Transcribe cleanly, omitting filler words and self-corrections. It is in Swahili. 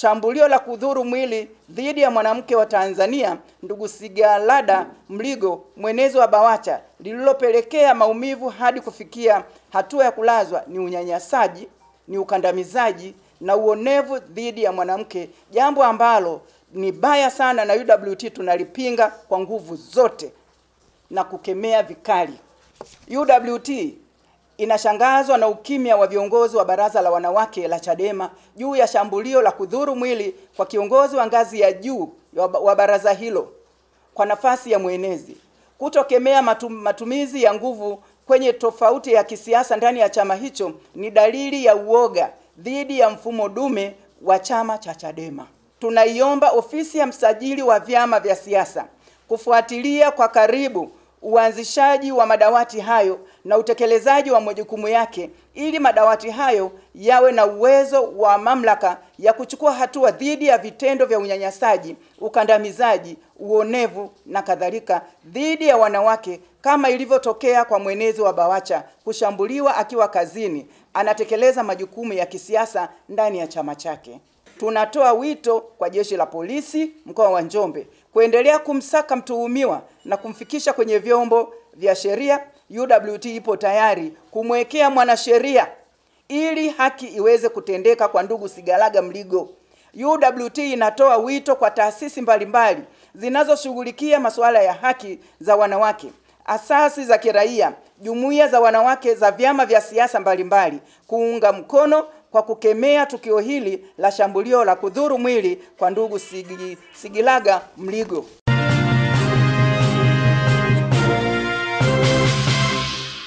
shambulio la kudhuru mwili dhidi ya mwanamke wa Tanzania ndugu Sigalada Mligo, mwenezi wa BAWACHA, lililopelekea maumivu hadi kufikia hatua ya kulazwa, ni unyanyasaji, ni ukandamizaji na uonevu dhidi ya mwanamke, jambo ambalo ni baya sana, na UWT tunalipinga kwa nguvu zote na kukemea vikali. UWT inashangazwa na ukimya wa viongozi wa baraza la wanawake la Chadema juu ya shambulio la kudhuru mwili kwa kiongozi wa ngazi ya juu wa baraza hilo kwa nafasi ya mwenezi. Kutokemea matumizi ya nguvu kwenye tofauti ya kisiasa ndani ya chama hicho ni dalili ya uoga dhidi ya mfumo dume wa chama cha Chadema. Tunaiomba ofisi ya msajili wa vyama vya siasa kufuatilia kwa karibu uanzishaji wa madawati hayo na utekelezaji wa majukumu yake, ili madawati hayo yawe na uwezo wa mamlaka ya kuchukua hatua dhidi ya vitendo vya unyanyasaji, ukandamizaji, uonevu na kadhalika dhidi ya wanawake, kama ilivyotokea kwa mwenezi wa BAWACHA kushambuliwa akiwa kazini anatekeleza majukumu ya kisiasa ndani ya chama chake. Tunatoa wito kwa Jeshi la Polisi mkoa wa Njombe kuendelea kumsaka mtuhumiwa na kumfikisha kwenye vyombo vya sheria. UWT ipo tayari kumwekea mwanasheria ili haki iweze kutendeka kwa ndugu Sigalada Mligo. UWT inatoa wito kwa taasisi mbalimbali zinazoshughulikia masuala ya haki za wanawake, asasi za kiraia, jumuiya za wanawake za vyama vya siasa mbalimbali kuunga mkono kwa kukemea tukio hili la shambulio la kudhuru mwili kwa ndugu Sigalada Mligo.